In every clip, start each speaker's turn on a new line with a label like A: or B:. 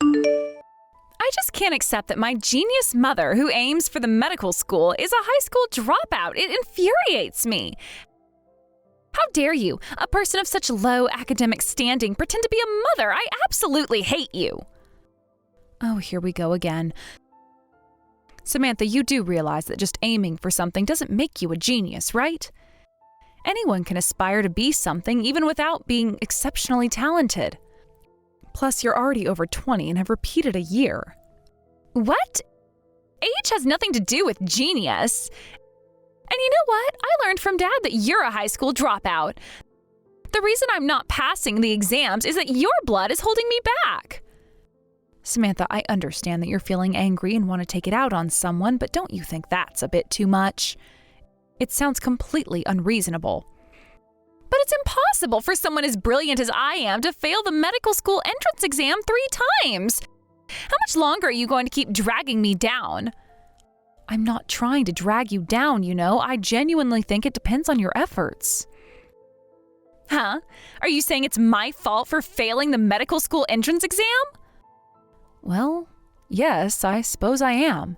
A: I just can't accept that my genius mother, who aims for the medical school, is a high school dropout. It infuriates me. How dare you, a person of such low academic standing, pretend to be a mother? I absolutely hate you. Oh, here we go again. Samantha, you do realize that just aiming for something doesn't make you a genius, right? Anyone can aspire to be something even without being exceptionally talented. Plus, you're already over 20 and have repeated a year. What? Age has nothing to do with genius. And you know what? I learned from Dad that you're a high school dropout. The reason I'm not passing the exams is that your blood is holding me back. Samantha, I understand that you're feeling angry and want to take it out on someone, but don't you think that's a bit too much? It sounds completely unreasonable. But it's impossible for someone as brilliant as I am to fail the medical school entrance exam 3 times. How much longer are you going to keep dragging me down? I'm not trying to drag you down, you know. I genuinely think it depends on your efforts. Huh? Are you saying it's my fault for failing the medical school entrance exam? Well, yes, I suppose I am.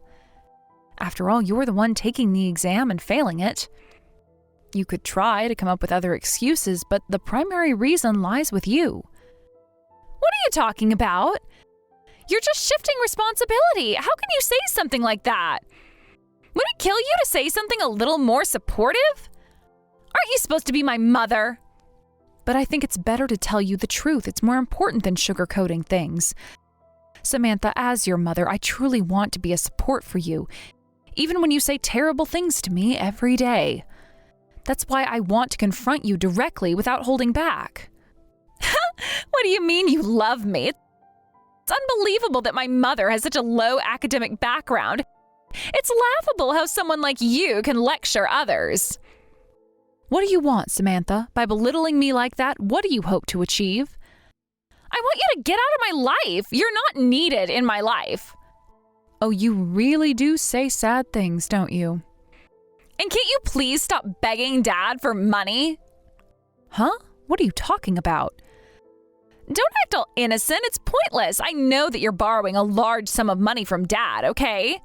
A: After all, you're the one taking the exam and failing it. You could try to come up with other excuses, but the primary reason lies with you. What are you talking about? You're just shifting responsibility. How can you say something like that? Would it kill you to say something a little more supportive? Aren't you supposed to be my mother? But I think it's better to tell you the truth. It's more important than sugarcoating things. Samantha, as your mother, I truly want to be a support for you, even when you say terrible things to me every day. That's why I want to confront you directly without holding back. What do you mean you love me? It's unbelievable that my mother has such a low academic background. It's laughable how someone like you can lecture others. What do you want, Samantha? By belittling me like that, what do you hope to achieve? I want you to get out of my life. You're not needed in my life. Oh, you really do say sad things, don't you? And can't you please stop begging Dad for money? Huh? What are you talking about? Don't act all innocent. It's pointless. I know that you're borrowing a large sum of money from Dad, okay?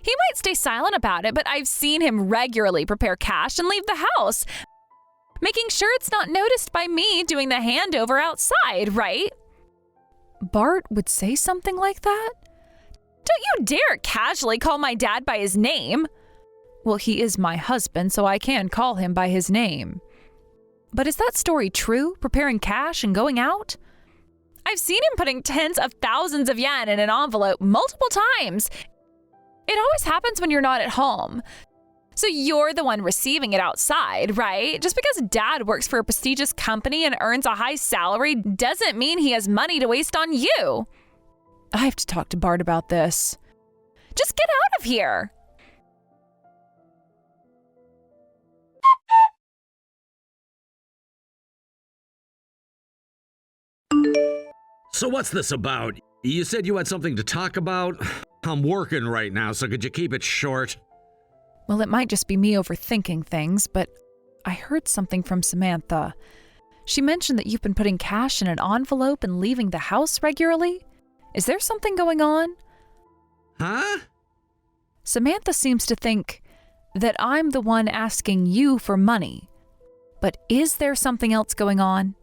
A: He might stay silent about it, but I've seen him regularly prepare cash and leave the house, making sure it's not noticed by me doing the handover outside, right? Bart would say something like that? Don't you dare casually call my dad by his name. Well, he is my husband, so I can call him by his name. But is that story true? Preparing cash and going out? I've seen him putting tens of thousands of yen in an envelope multiple times. It always happens when you're not at home. So you're the one receiving it outside, right? Just because Dad works for a prestigious company and earns a high salary doesn't mean he has money to waste on you. I have to talk to Bart about this. Just get out of here.
B: So what's this about? You said you had something to talk about? I'm working right now, so could you keep it short?
A: Well, it might just be me overthinking things, but I heard something from Samantha. She mentioned that you've been putting cash in an envelope and leaving the house regularly. Is there something going on?
B: Huh?
A: Samantha seems to think that I'm the one asking you for money. But is there something else going on?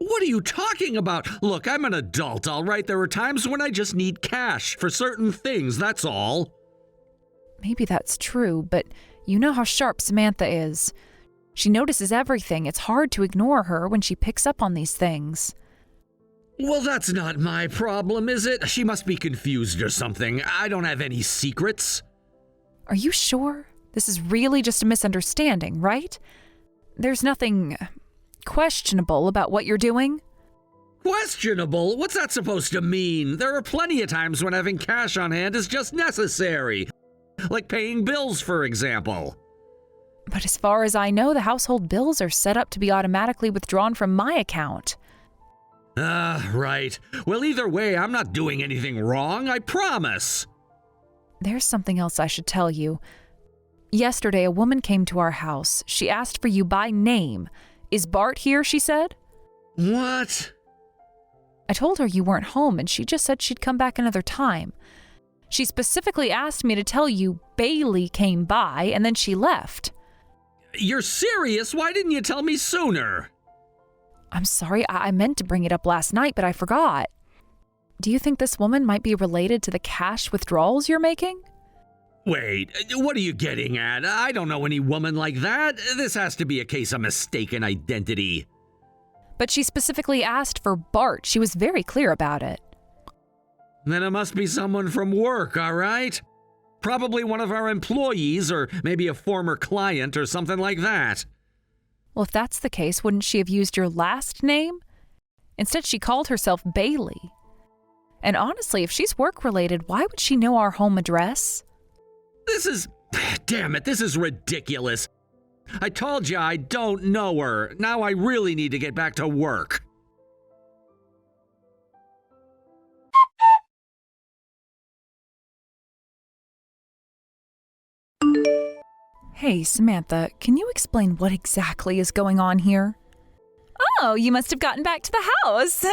B: What are you talking about? Look, I'm an adult, all right? There are times when I just need cash for certain things, that's all.
A: Maybe that's true, but you know how sharp Samantha is. She notices everything. It's hard to ignore her when she picks up on these things.
B: Well, that's not my problem, is it? She must be confused or something. I don't have any secrets.
A: Are you sure? This is really just a misunderstanding, right? There's nothing questionable about what you're doing?
B: Questionable? What's that supposed to mean? There are plenty of times when having cash on hand is just necessary. Like paying bills, for example.
A: But as far as I know, the household bills are set up to be automatically withdrawn from my account.
B: Right. Well, either way, I'm not doing anything wrong, I promise.
A: There's something else I should tell you. Yesterday, a woman came to our house. She asked for you by name. Is Bart here, she said?
B: What?
A: I told her you weren't home, and she just said she'd come back another time. She specifically asked me to tell you Bailey came by, and then she left.
B: You're serious? Why didn't you tell me sooner?
A: I'm sorry, I meant to bring it up last night, but I forgot. Do you think this woman might be related to the cash withdrawals you're making?
B: Wait, what are you getting at? I don't know any woman like that. This has to be a case of mistaken identity.
A: But she specifically asked for Bart. She was very clear about it.
B: Then it must be someone from work, all right? Probably one of our employees, or maybe a former client or something like that.
A: Well, if that's the case, wouldn't she have used your last name? Instead, she called herself Bailey. And honestly, if she's work-related, why would she know our home address?
B: Damn it, this is ridiculous. I told you I don't know her. Now I really need to get back to work.
A: Hey, Samantha, can you explain what exactly is going on here? Oh, you must have gotten back to the house.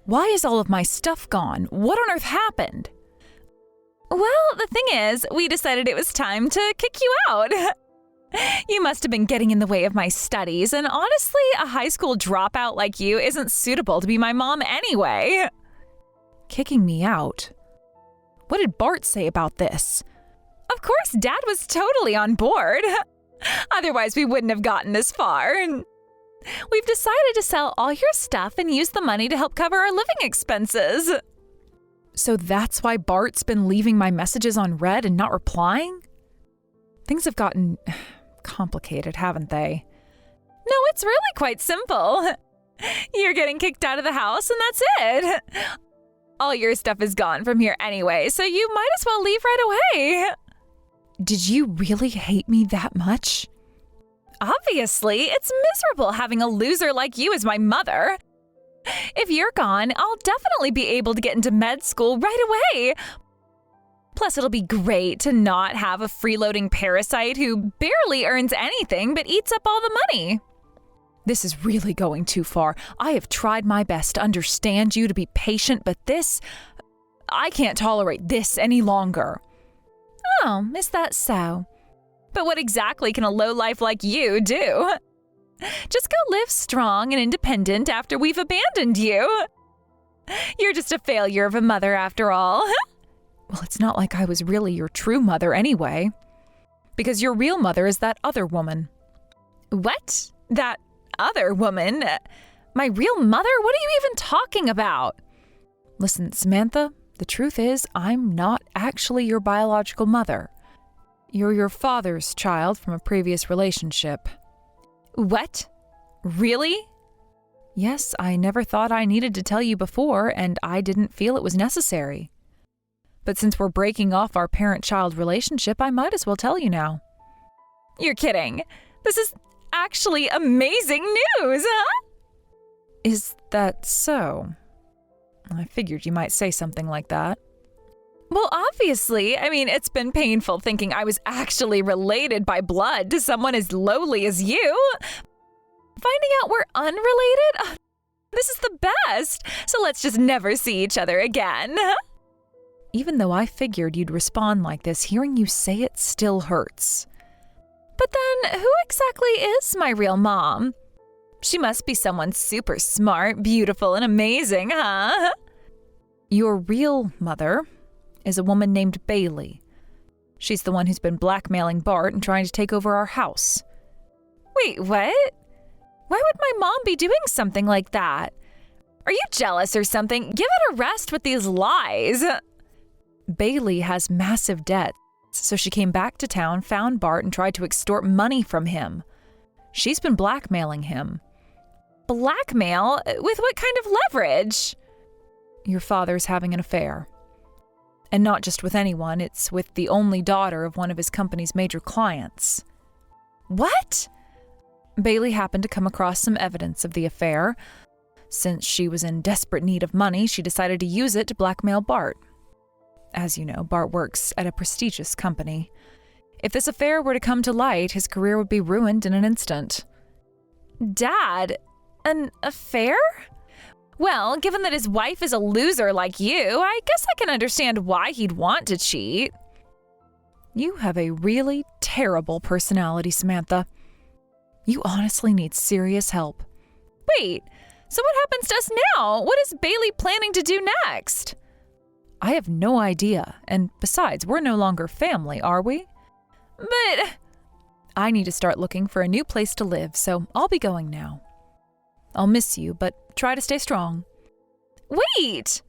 A: Why is all of my stuff gone? What on earth happened? Well, the thing is, we decided it was time to kick you out. You must have been getting in the way of my studies, and honestly, a high school dropout like you isn't suitable to be my mom anyway. Kicking me out? What did Bart say about this? Of course, Dad was totally on board. Otherwise, we wouldn't have gotten this far. We've decided to sell all your stuff and use the money to help cover our living expenses. So that's why Bart's been leaving my messages on read and not replying? Things have gotten complicated, haven't they? No, it's really quite simple. You're getting kicked out of the house and that's it. All your stuff is gone from here anyway, so you might as well leave right away. Did you really hate me that much? Obviously, it's miserable having a loser like you as my mother. If you're gone, I'll definitely be able to get into med school right away. Plus, it'll be great to not have a freeloading parasite who barely earns anything but eats up all the money. This is really going too far. I have tried my best to understand you, to be patient, but I can't tolerate this any longer. Oh, is that so? But what exactly can a lowlife like you do? Just go live strong and independent after we've abandoned you. You're just a failure of a mother after all. Well, it's not like I was really your true mother anyway. Because your real mother is that other woman. What? That other woman? My real mother? What are you even talking about? Listen, Samantha, the truth is I'm not actually your biological mother. You're your father's child from a previous relationship. What? Really? Yes, I never thought I needed to tell you before, and I didn't feel it was necessary. But since we're breaking off our parent-child relationship, I might as well tell you now. You're kidding. This is actually amazing news, huh? Is that so? I figured you might say something like that. Well, obviously. I mean, it's been painful thinking I was actually related by blood to someone as lowly as you. Finding out we're unrelated? This is the best. So let's just never see each other again. Even though I figured you'd respond like this, hearing you say it still hurts. But then, who exactly is my real mom? She must be someone super smart, beautiful, and amazing, huh? Your real mother is a woman named Bailey. She's the one who's been blackmailing Bart and trying to take over our house. Wait, what? Why would my mom be doing something like that? Are you jealous or something? Give it a rest with these lies. Bailey has massive debts, so she came back to town, found Bart, and tried to extort money from him. She's been blackmailing him. Blackmail? With what kind of leverage? Your father's having an affair. And not just with anyone, it's with the only daughter of one of his company's major clients. What? Bailey happened to come across some evidence of the affair. Since she was in desperate need of money, she decided to use it to blackmail Bart. As you know, Bart works at a prestigious company. If this affair were to come to light, his career would be ruined in an instant. Dad, an affair? Well, given that his wife is a loser like you, I guess I can understand why he'd want to cheat. You have a really terrible personality, Samantha. You honestly need serious help. Wait, so what happens to us now? What is Bailey planning to do next? I have no idea, and besides, we're no longer family, are we? But I need to start looking for a new place to live, so I'll be going now. I'll miss you, but try to stay strong. Wait!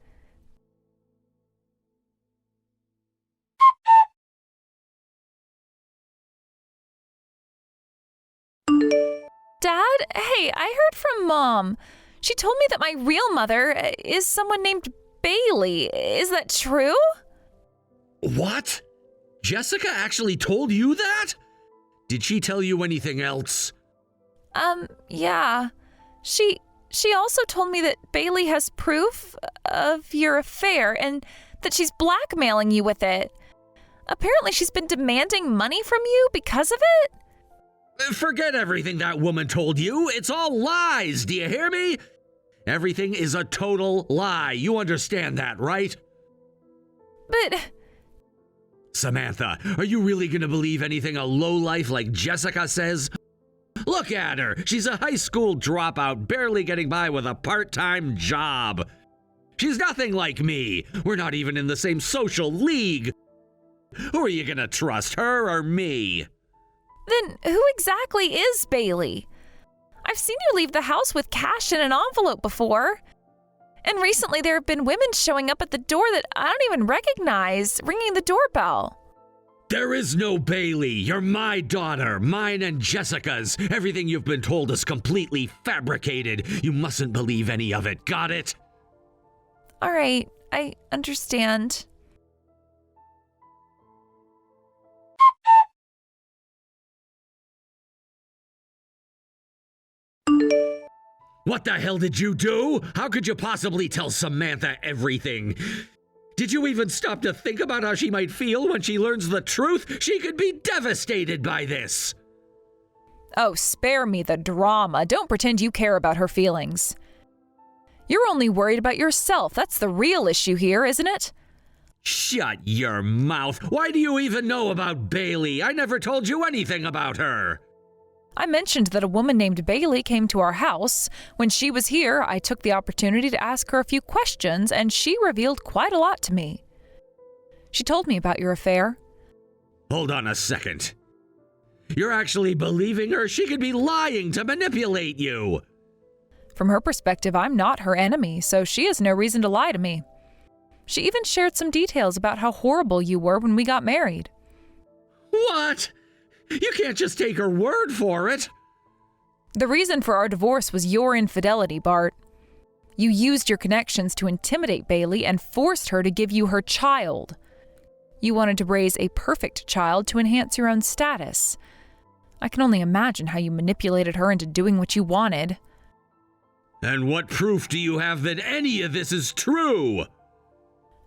A: Dad, hey, I heard from Mom. She told me that my real mother is someone named Bailey. Is that true?
B: What? Jessica actually told you that? Did she tell you anything else?
A: Yeah. She also told me that Bailey has proof of your affair and that she's blackmailing you with it. Apparently she's been demanding money from you because of it?
B: Forget everything that woman told you. It's all lies, do you hear me? Everything is a total lie. You understand that, right?
A: But...
B: Samantha, are you really gonna believe anything a lowlife like Jessica says? Look at her. She's a high school dropout, barely getting by with a part-time job. She's nothing like me. We're not even in the same social league. Who are you gonna trust, her or me?
A: Then who exactly is Bailey? I've seen you leave the house with cash in an envelope before. And recently there have been women showing up at the door that I don't even recognize, ringing the doorbell.
B: There is no Bailey. You're my daughter, mine and Jessica's. Everything you've been told is completely fabricated. You mustn't believe any of it, got it?
A: All right, I understand.
B: What the hell did you do? How could you possibly tell Samantha everything? Did you even stop to think about how she might feel when she learns the truth? She could be devastated by this.
A: Oh, spare me the drama. Don't pretend you care about her feelings. You're only worried about yourself. That's the real issue here, isn't it?
B: Shut your mouth. Why do you even know about Bailey? I never told you anything about her.
A: I mentioned that a woman named Bailey came to our house. When she was here, I took the opportunity to ask her a few questions, and she revealed quite a lot to me. She told me about your affair.
B: Hold on a second. You're actually believing her? She could be lying to manipulate you.
A: From her perspective, I'm not her enemy, so she has no reason to lie to me. She even shared some details about how horrible you were when we got married.
B: What? You can't just take her word for it.
A: The reason for our divorce was your infidelity, Bart. You used your connections to intimidate Bailey and forced her to give you her child. You wanted to raise a perfect child to enhance your own status. I can only imagine how you manipulated her into doing what you wanted.
B: And what proof do you have that any of this is true?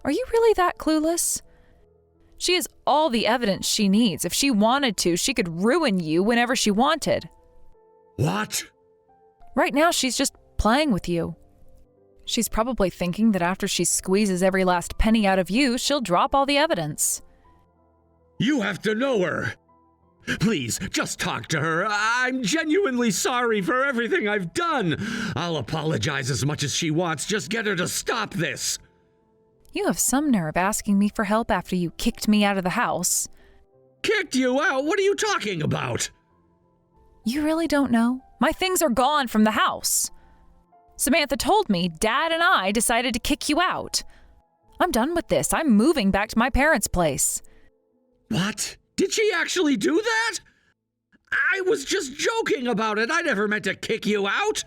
A: Are you really that clueless? She has all the evidence she needs. If she wanted to, she could ruin you whenever she wanted.
B: What?
A: Right now, she's just playing with you. She's probably thinking that after she squeezes every last penny out of you, she'll drop all the evidence.
B: You have to know her. Please, just talk to her. I'm genuinely sorry for everything I've done. I'll apologize as much as she wants. Just get her to stop this.
A: You have some nerve asking me for help after you kicked me out of the house.
B: Kicked you out? What are you talking about?
A: You really don't know? My things are gone from the house. Samantha told me Dad and I decided to kick you out. I'm done with this. I'm moving back to my parents' place.
B: What? Did she actually do that? I was just joking about it. I never meant to kick you out.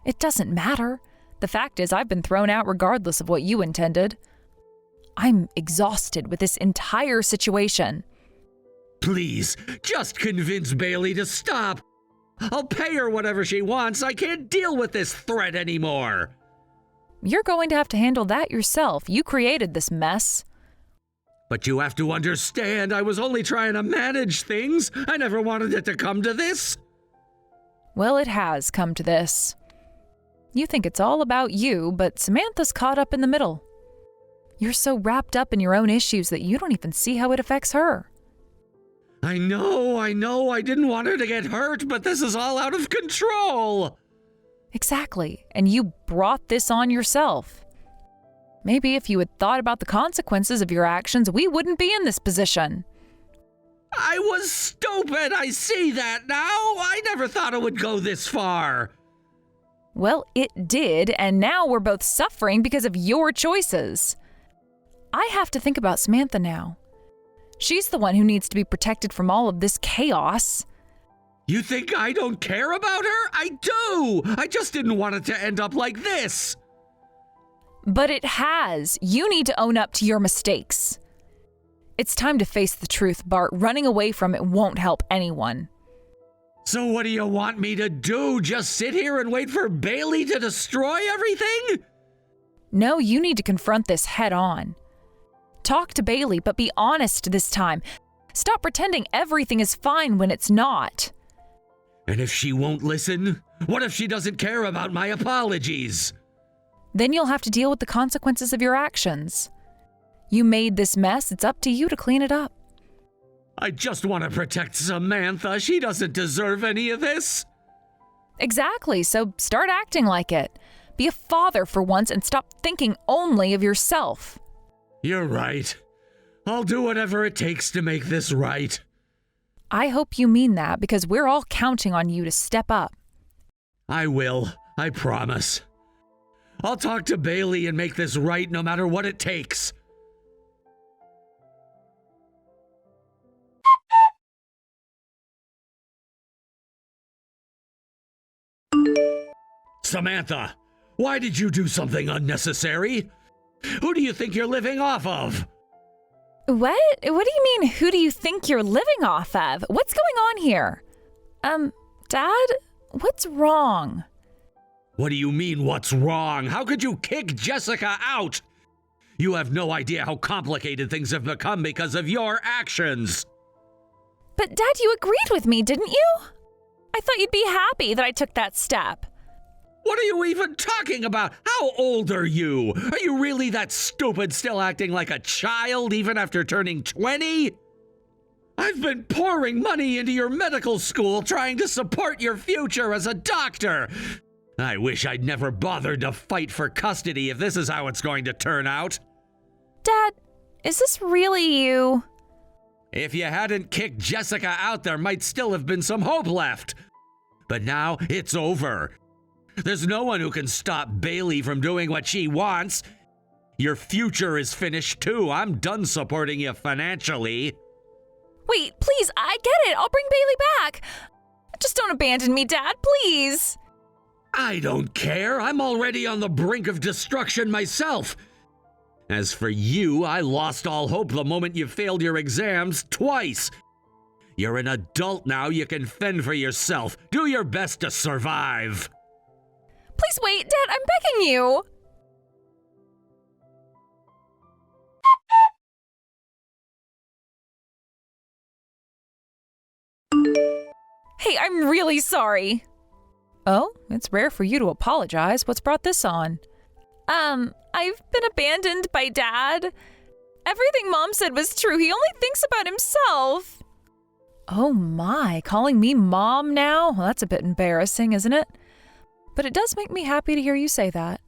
A: It doesn't matter. The fact is, I've been thrown out regardless of what you intended. I'm exhausted with this entire situation.
B: Please, just convince Bailey to stop. I'll pay her whatever she wants. I can't deal with this threat anymore.
A: You're going to have to handle that yourself. You created this mess.
B: But you have to understand, I was only trying to manage things. I never wanted it to come to this.
A: Well, it has come to this. You think it's all about you, but Samantha's caught up in the middle. You're so wrapped up in your own issues that you don't even see how it affects her.
B: I know. I didn't want her to get hurt, but this is all out of control.
A: Exactly, and you brought this on yourself. Maybe if you had thought about the consequences of your actions, we wouldn't be in this position.
B: I was stupid. I see that now. I never thought it would go this far.
A: Well, it did, and now we're both suffering because of your choices. I have to think about Samantha now. She's the one who needs to be protected from all of this chaos.
B: You think I don't care about her? I do. I just didn't want it to end up like this.
A: But it has. You need to own up to your mistakes. It's time to face the truth, Bart. Running away from it won't help anyone.
B: So what do you want me to do? Just sit here and wait for Bailey to destroy everything?
A: No, you need to confront this head on. Talk to Bailey, but be honest this time. Stop pretending everything is fine when it's not.
B: And if she won't listen? What if she doesn't care about my apologies?
A: Then you'll have to deal with the consequences of your actions. You made this mess, it's up to you to clean it up.
B: I just want to protect Samantha. She doesn't deserve any of this.
A: Exactly, so start acting like it. Be a father for once and stop thinking only of yourself.
B: You're right. I'll do whatever it takes to make this right.
A: I hope you mean that because we're all counting on you to step up.
B: I will. I promise. I'll talk to Bailey and make this right no matter what it takes. Samantha, why did you do something unnecessary? Who do you think you're living off of?
A: What? What do you mean, who do you think you're living off of? What's going on here? Dad? What's wrong?
B: What do you mean, what's wrong? How could you kick Jessica out? You have no idea how complicated things have become because of your actions.
A: But Dad, you agreed with me, didn't you? I thought you'd be happy that I took that step.
B: What are you even talking about? How old are you? Are you really that stupid, still acting like a child even after turning 20? I've been pouring money into your medical school trying to support your future as a doctor. I wish I'd never bothered to fight for custody if this is how it's going to turn out.
A: Dad, is this really you?
B: If you hadn't kicked Jessica out, there might still have been some hope left. But now it's over. There's no one who can stop Bailey from doing what she wants. Your future is finished too. I'm done supporting you financially.
A: Wait, please, I get it. I'll bring Bailey back. Just don't abandon me, Dad, please.
B: I don't care. I'm already on the brink of destruction myself. As for you, I lost all hope the moment you failed your exams twice. You're an adult now. You can fend for yourself. Do your best to survive.
A: Please wait, Dad, I'm begging you. Hey, I'm really sorry. Oh, it's rare for you to apologize. What's brought this on? I've been abandoned by Dad. Everything Mom said was true. He only thinks about himself. Oh my, calling me Mom now? Well, that's a bit embarrassing, isn't it? But it does make me happy to hear you say that.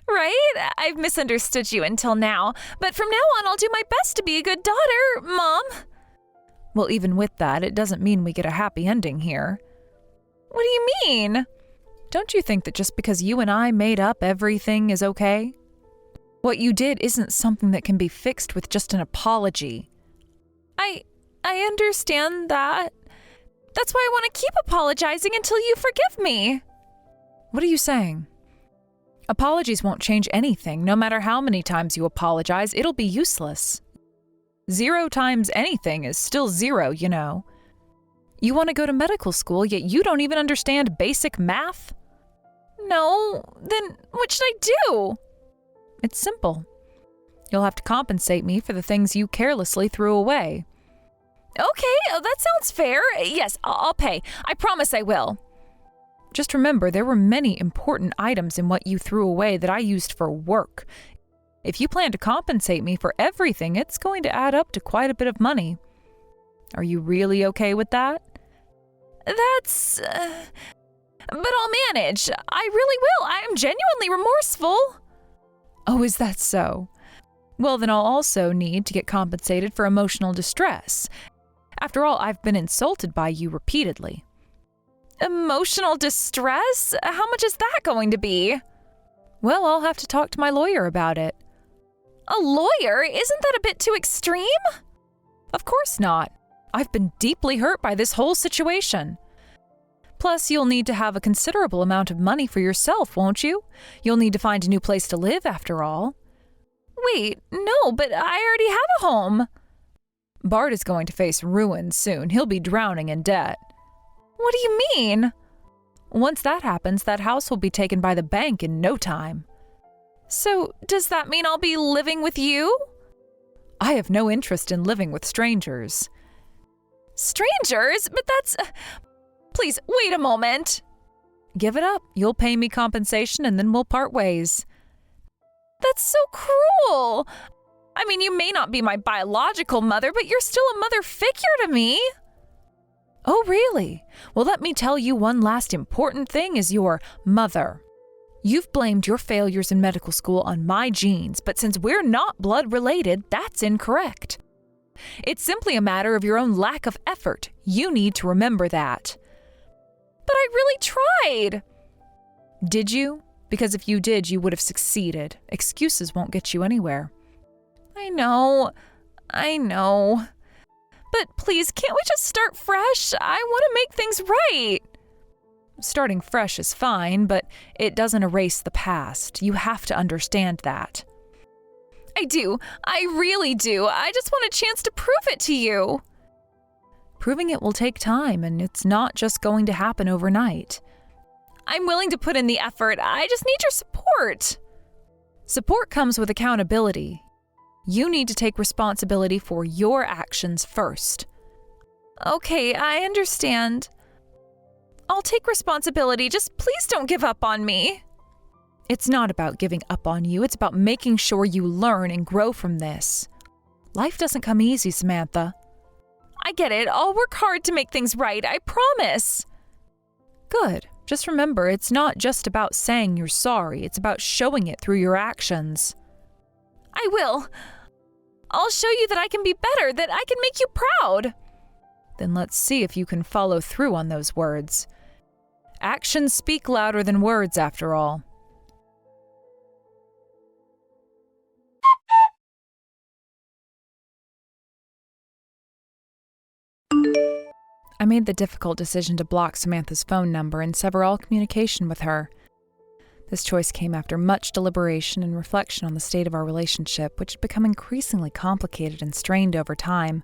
A: Right? I've misunderstood you until now, but from now on I'll do my best to be a good daughter, Mom. Well, even with that, it doesn't mean we get a happy ending here. What do you mean? Don't you think that just because you and I made up, everything is okay? What you did isn't something that can be fixed with just an apology. I understand that. That's why I want to keep apologizing until you forgive me. What are you saying? Apologies won't change anything. No matter how many times you apologize, it'll be useless. 0 times anything is still 0, you know. You want to go to medical school, yet you don't even understand basic math? No, then what should I do? It's simple. You'll have to compensate me for the things you carelessly threw away. Okay, that sounds fair. Yes, I'll pay. I promise I will. Just remember, there were many important items in what you threw away that I used for work. If you plan to compensate me for everything, it's going to add up to quite a bit of money. Are you really okay with that? But I'll manage. I really will. I am genuinely remorseful. Oh, is that so? Well, then I'll also need to get compensated for emotional distress. After all, I've been insulted by you repeatedly. Emotional distress? How much is that going to be? Well, I'll have to talk to my lawyer about it. A lawyer? Isn't that a bit too extreme? Of course not. I've been deeply hurt by this whole situation. Plus, you'll need to have a considerable amount of money for yourself, won't you? You'll need to find a new place to live, after all. Wait, no, but I already have a home. Bart is going to face ruin soon. He'll be drowning in debt. What do you mean? Once that happens, that house will be taken by the bank in no time. So, does that mean I'll be living with you? I have no interest in living with strangers. Strangers? But that's... Please, wait a moment. Give it up. You'll pay me compensation and then we'll part ways. That's so cruel. I mean, you may not be my biological mother, but you're still a mother figure to me. Oh, really? Well, let me tell you one last important thing as your mother. You've blamed your failures in medical school on my genes, but since we're not blood related, that's incorrect. It's simply a matter of your own lack of effort. You need to remember that. But I really tried. Did you? Because if you did, you would have succeeded. Excuses won't get you anywhere. I know. But please, can't we just start fresh? I want to make things right. Starting fresh is fine, but it doesn't erase the past. You have to understand that. I do. I really do. I just want a chance to prove it to you. Proving it will take time, and it's not just going to happen overnight. I'm willing to put in the effort. I just need your support. Support comes with accountability. You need to take responsibility for your actions first. Okay, I understand. I'll take responsibility. Just please don't give up on me. It's not about giving up on you. It's about making sure you learn and grow from this. Life doesn't come easy, Samantha. I get it. I'll work hard to make things right. I promise. Good. Just remember, it's not just about saying you're sorry. It's about showing it through your actions. I will. I'll show you that I can be better, that I can make you proud. Then let's see if you can follow through on those words. Actions speak louder than words, after all. I made the difficult decision to block Samantha's phone number and sever all communication with her. This choice came after much deliberation and reflection on the state of our relationship, which had become increasingly complicated and strained over time.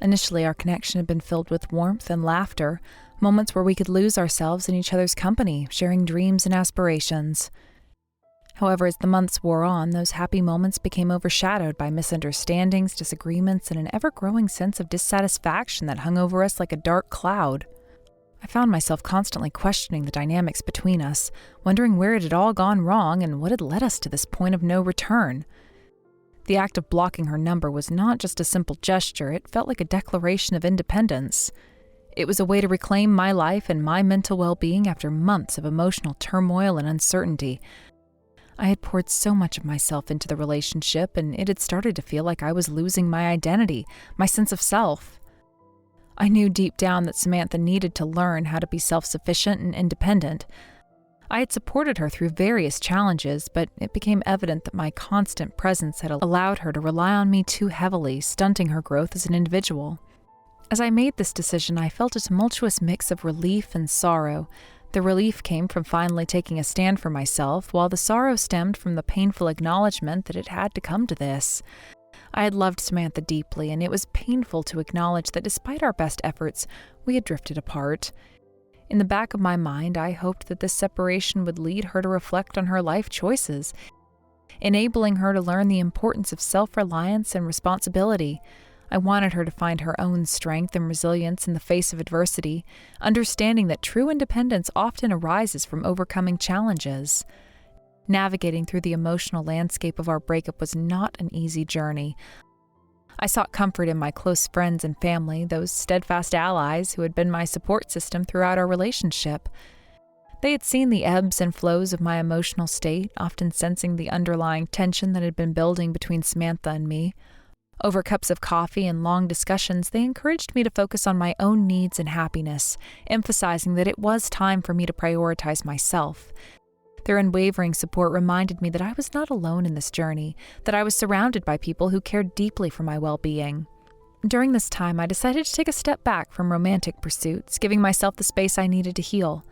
A: Initially, our connection had been filled with warmth and laughter, moments where we could lose ourselves in each other's company, sharing dreams and aspirations. However, as the months wore on, those happy moments became overshadowed by misunderstandings, disagreements, and an ever-growing sense of dissatisfaction that hung over us like a dark cloud. I found myself constantly questioning the dynamics between us, wondering where it had all gone wrong and what had led us to this point of no return. The act of blocking her number was not just a simple gesture, it felt like a declaration of independence. It was a way to reclaim my life and my mental well-being after months of emotional turmoil and uncertainty. I had poured so much of myself into the relationship, and it had started to feel like I was losing my identity, my sense of self. I knew deep down that Samantha needed to learn how to be self-sufficient and independent. I had supported her through various challenges, but it became evident that my constant presence had allowed her to rely on me too heavily, stunting her growth as an individual. As I made this decision, I felt a tumultuous mix of relief and sorrow. The relief came from finally taking a stand for myself, while the sorrow stemmed from the painful acknowledgement that it had to come to this. I had loved Samantha deeply, and it was painful to acknowledge that despite our best efforts, we had drifted apart. In the back of my mind, I hoped that this separation would lead her to reflect on her life choices, enabling her to learn the importance of self-reliance and responsibility. I wanted her to find her own strength and resilience in the face of adversity, understanding that true independence often arises from overcoming challenges. Navigating through the emotional landscape of our breakup was not an easy journey. I sought comfort in my close friends and family, those steadfast allies who had been my support system throughout our relationship. They had seen the ebbs and flows of my emotional state, often sensing the underlying tension that had been building between Samantha and me. Over cups of coffee and long discussions, they encouraged me to focus on my own needs and happiness, emphasizing that it was time for me to prioritize myself. Their unwavering support reminded me that I was not alone in this journey, that I was surrounded by people who cared deeply for my well-being. During this time, I decided to take a step back from romantic pursuits, giving myself the space I needed to heal.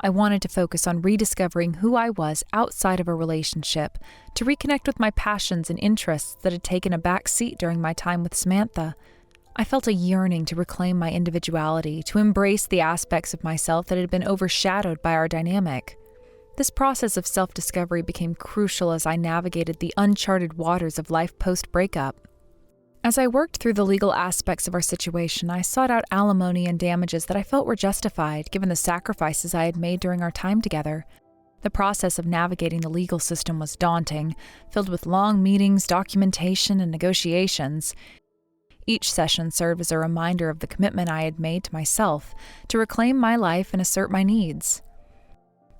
A: I wanted to focus on rediscovering who I was outside of a relationship, to reconnect with my passions and interests that had taken a back seat during my time with Samantha. I felt a yearning to reclaim my individuality, to embrace the aspects of myself that had been overshadowed by our dynamic. This process of self-discovery became crucial as I navigated the uncharted waters of life post-breakup. As I worked through the legal aspects of our situation, I sought out alimony and damages that I felt were justified, given the sacrifices I had made during our time together. The process of navigating the legal system was daunting, filled with long meetings, documentation, and negotiations. Each session served as a reminder of the commitment I had made to myself, to reclaim my life and assert my needs.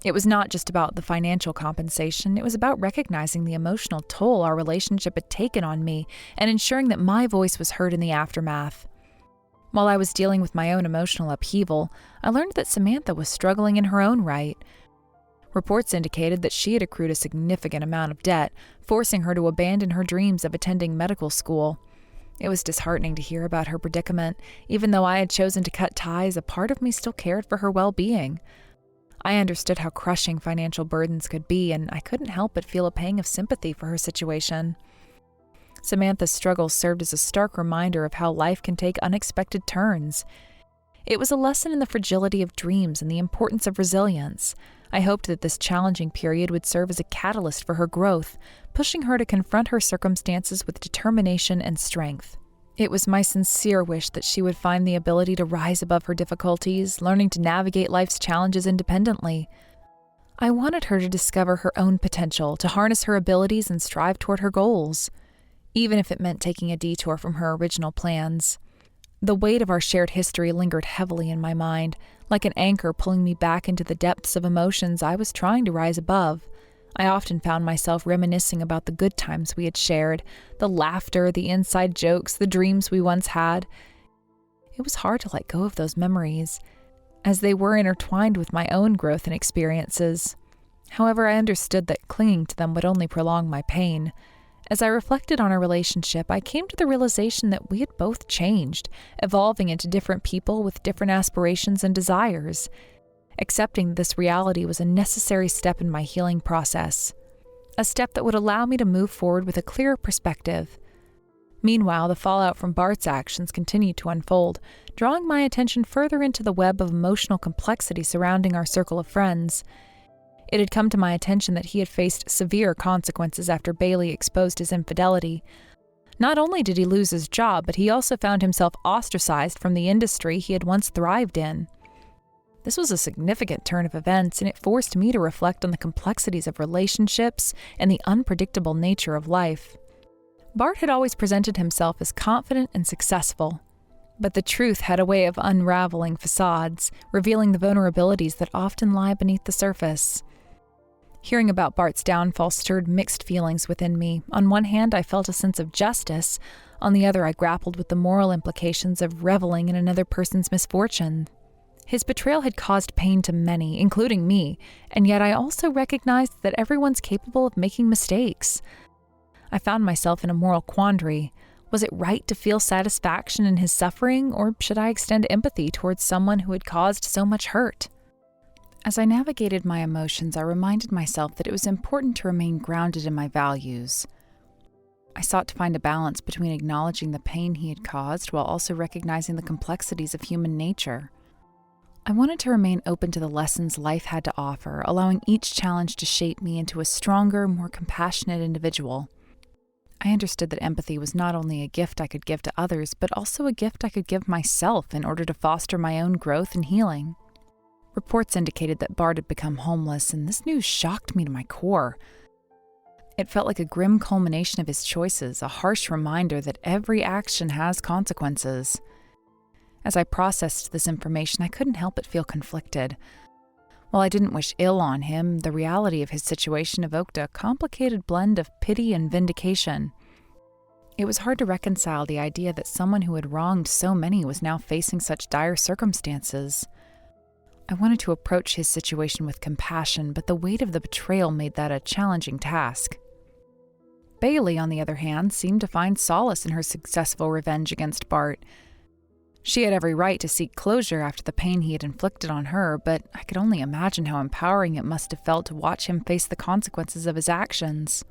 A: It was not just about the financial compensation, it was about recognizing the emotional toll our relationship had taken on me and ensuring that my voice was heard in the aftermath. While I was dealing with my own emotional upheaval, I learned that Samantha was struggling in her own right. Reports indicated that she had accrued a significant amount of debt, forcing her to abandon her dreams of attending medical school. It was disheartening to hear about her predicament. Even though I had chosen to cut ties, a part of me still cared for her well-being. I understood how crushing financial burdens could be, and I couldn't help but feel a pang of sympathy for her situation. Samantha's struggles served as a stark reminder of how life can take unexpected turns. It was a lesson in the fragility of dreams and the importance of resilience. I hoped that this challenging period would serve as a catalyst for her growth, pushing her to confront her circumstances with determination and strength. It was my sincere wish that she would find the ability to rise above her difficulties, learning to navigate life's challenges independently. I wanted her to discover her own potential, to harness her abilities and strive toward her goals, even if it meant taking a detour from her original plans. The weight of our shared history lingered heavily in my mind, like an anchor pulling me back into the depths of emotions I was trying to rise above. I often found myself reminiscing about the good times we had shared, the laughter, the inside jokes, the dreams we once had. It was hard to let go of those memories, as they were intertwined with my own growth and experiences. However, I understood that clinging to them would only prolong my pain. As I reflected on our relationship, I came to the realization that we had both changed, evolving into different people with different aspirations and desires. Accepting this reality was a necessary step in my healing process, a step that would allow me to move forward with a clearer perspective. Meanwhile, the fallout from Bart's actions continued to unfold, drawing my attention further into the web of emotional complexity surrounding our circle of friends. It had come to my attention that he had faced severe consequences after Bailey exposed his infidelity. Not only did he lose his job, but he also found himself ostracized from the industry he had once thrived in. This was a significant turn of events, and it forced me to reflect on the complexities of relationships and the unpredictable nature of life. Bart had always presented himself as confident and successful, but the truth had a way of unraveling facades, revealing the vulnerabilities that often lie beneath the surface. Hearing about Bart's downfall stirred mixed feelings within me. On one hand, I felt a sense of justice. On the other, I grappled with the moral implications of reveling in another person's misfortune. His betrayal had caused pain to many, including me, and yet I also recognized that everyone's capable of making mistakes. I found myself in a moral quandary. Was it right to feel satisfaction in his suffering, or should I extend empathy towards someone who had caused so much hurt? As I navigated my emotions, I reminded myself that it was important to remain grounded in my values. I sought to find a balance between acknowledging the pain he had caused while also recognizing the complexities of human nature. I wanted to remain open to the lessons life had to offer, allowing each challenge to shape me into a stronger, more compassionate individual. I understood that empathy was not only a gift I could give to others, but also a gift I could give myself in order to foster my own growth and healing. Reports indicated that Bart had become homeless, and this news shocked me to my core. It felt like a grim culmination of his choices, a harsh reminder that every action has consequences. As I processed this information, I couldn't help but feel conflicted. While I didn't wish ill on him, the reality of his situation evoked a complicated blend of pity and vindication. It was hard to reconcile the idea that someone who had wronged so many was now facing such dire circumstances. I wanted to approach his situation with compassion, but the weight of the betrayal made that a challenging task. Bailey, on the other hand, seemed to find solace in her successful revenge against Bart. She had every right to seek closure after the pain he had inflicted on her, but I could only imagine how empowering it must have felt to watch him face the consequences of his actions.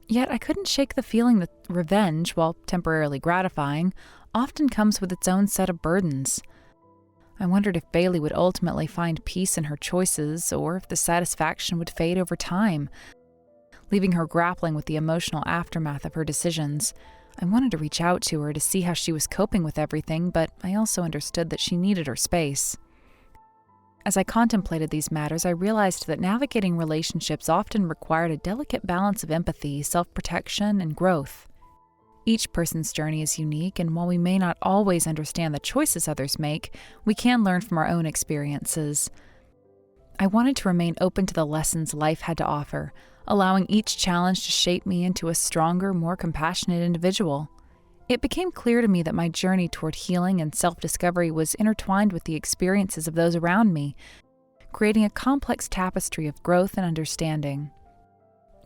A: Yet I couldn't shake the feeling that revenge, while temporarily gratifying, often comes with its own set of burdens. I wondered if Bailey would ultimately find peace in her choices, or if the satisfaction would fade over time, leaving her grappling with the emotional aftermath of her decisions. I wanted to reach out to her to see how she was coping with everything, but I also understood that she needed her space. As I contemplated these matters, I realized that navigating relationships often required a delicate balance of empathy, self-protection, and growth. Each person's journey is unique, and while we may not always understand the choices others make, we can learn from our own experiences. I wanted to remain open to the lessons life had to offer, allowing each challenge to shape me into a stronger, more compassionate individual. It became clear to me that my journey toward healing and self-discovery was intertwined with the experiences of those around me, creating a complex tapestry of growth and understanding.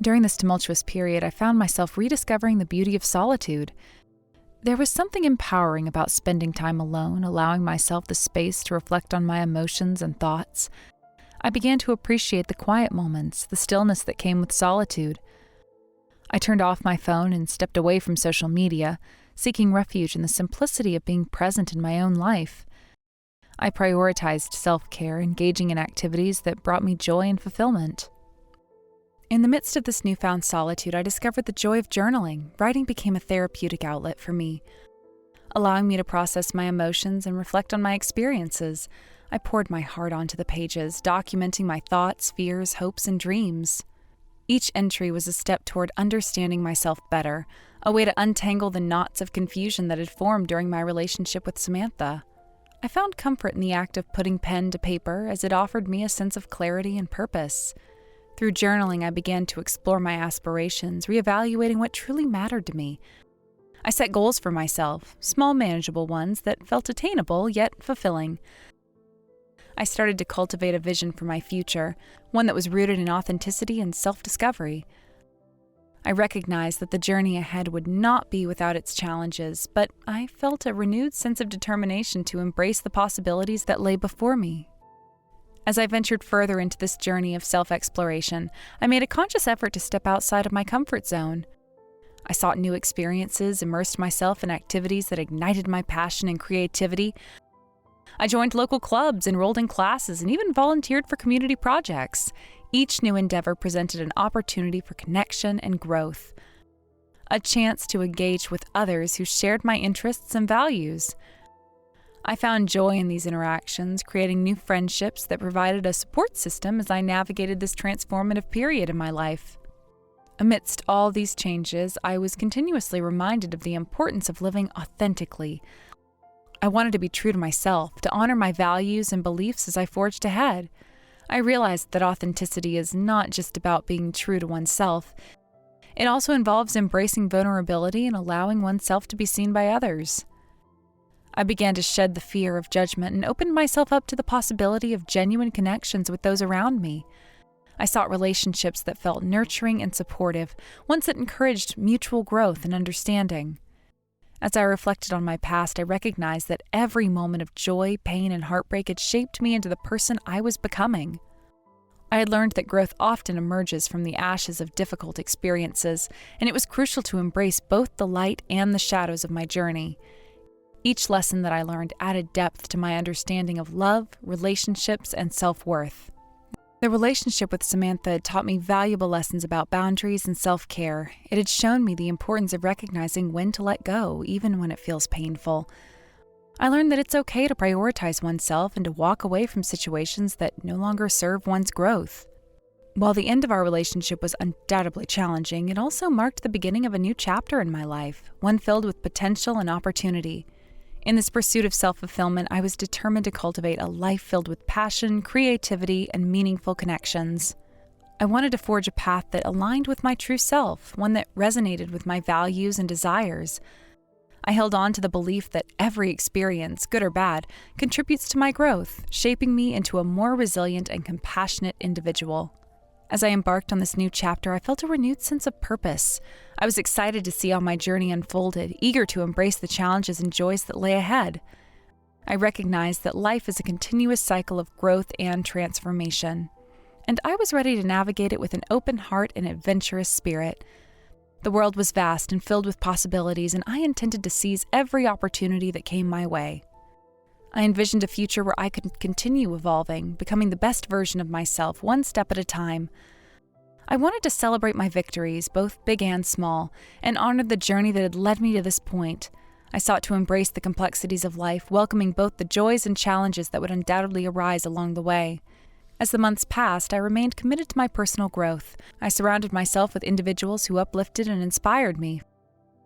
A: During this tumultuous period, I found myself rediscovering the beauty of solitude. There was something empowering about spending time alone, allowing myself the space to reflect on my emotions and thoughts. I began to appreciate the quiet moments, the stillness that came with solitude. I turned off my phone and stepped away from social media, seeking refuge in the simplicity of being present in my own life. I prioritized self-care, engaging in activities that brought me joy and fulfillment. In the midst of this newfound solitude, I discovered the joy of journaling. Writing became a therapeutic outlet for me, allowing me to process my emotions and reflect on my experiences. I poured my heart onto the pages, documenting my thoughts, fears, hopes, and dreams. Each entry was a step toward understanding myself better, a way to untangle the knots of confusion that had formed during my relationship with Samantha. I found comfort in the act of putting pen to paper, as it offered me a sense of clarity and purpose. Through journaling, I began to explore my aspirations, reevaluating what truly mattered to me. I set goals for myself, small, manageable ones that felt attainable yet fulfilling. I started to cultivate a vision for my future, one that was rooted in authenticity and self-discovery. I recognized that the journey ahead would not be without its challenges, but I felt a renewed sense of determination to embrace the possibilities that lay before me. As I ventured further into this journey of self-exploration, I made a conscious effort to step outside of my comfort zone. I sought new experiences, immersed myself in activities that ignited my passion and creativity. I joined local clubs, enrolled in classes, and even volunteered for community projects. Each new endeavor presented an opportunity for connection and growth, a chance to engage with others who shared my interests and values. I found joy in these interactions, creating new friendships that provided a support system as I navigated this transformative period in my life. Amidst all these changes, I was continuously reminded of the importance of living authentically. I wanted to be true to myself, to honor my values and beliefs as I forged ahead. I realized that authenticity is not just about being true to oneself. It also involves embracing vulnerability and allowing oneself to be seen by others. I began to shed the fear of judgment and opened myself up to the possibility of genuine connections with those around me. I sought relationships that felt nurturing and supportive, ones that encouraged mutual growth and understanding. As I reflected on my past, I recognized that every moment of joy, pain, and heartbreak had shaped me into the person I was becoming. I had learned that growth often emerges from the ashes of difficult experiences, and it was crucial to embrace both the light and the shadows of my journey. Each lesson that I learned added depth to my understanding of love, relationships, and self-worth. The relationship with Samantha had taught me valuable lessons about boundaries and self-care. It had shown me the importance of recognizing when to let go, even when it feels painful. I learned that it's okay to prioritize oneself and to walk away from situations that no longer serve one's growth. While the end of our relationship was undoubtedly challenging, it also marked the beginning of a new chapter in my life, one filled with potential and opportunity. In this pursuit of self-fulfillment, I was determined to cultivate a life filled with passion, creativity, and meaningful connections. I wanted to forge a path that aligned with my true self, one that resonated with my values and desires. I held on to the belief that every experience, good or bad, contributes to my growth, shaping me into a more resilient and compassionate individual. As I embarked on this new chapter, I felt a renewed sense of purpose. I was excited to see how my journey unfolded, eager to embrace the challenges and joys that lay ahead. I recognized that life is a continuous cycle of growth and transformation, and I was ready to navigate it with an open heart and adventurous spirit. The world was vast and filled with possibilities, and I intended to seize every opportunity that came my way. I envisioned a future where I could continue evolving, becoming the best version of myself, one step at a time. I wanted to celebrate my victories, both big and small, and honor the journey that had led me to this point. I sought to embrace the complexities of life, welcoming both the joys and challenges that would undoubtedly arise along the way. As the months passed, I remained committed to my personal growth. I surrounded myself with individuals who uplifted and inspired me,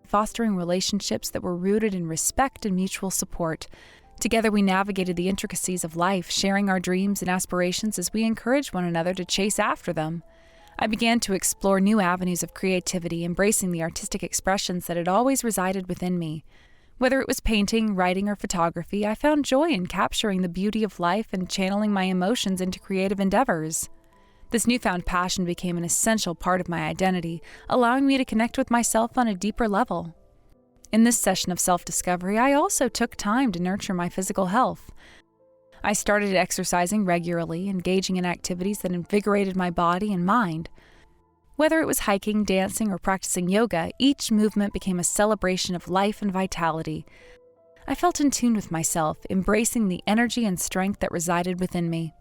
A: fostering relationships that were rooted in respect and mutual support. Together, we navigated the intricacies of life, sharing our dreams and aspirations as we encouraged one another to chase after them. I began to explore new avenues of creativity, embracing the artistic expressions that had always resided within me. Whether it was painting, writing, or photography, I found joy in capturing the beauty of life and channeling my emotions into creative endeavors. This newfound passion became an essential part of my identity, allowing me to connect with myself on a deeper level. In this session of self-discovery, I also took time to nurture my physical health. I started exercising regularly, engaging in activities that invigorated my body and mind. Whether it was hiking, dancing, or practicing yoga, each movement became a celebration of life and vitality. I felt in tune with myself, embracing the energy and strength that resided within me.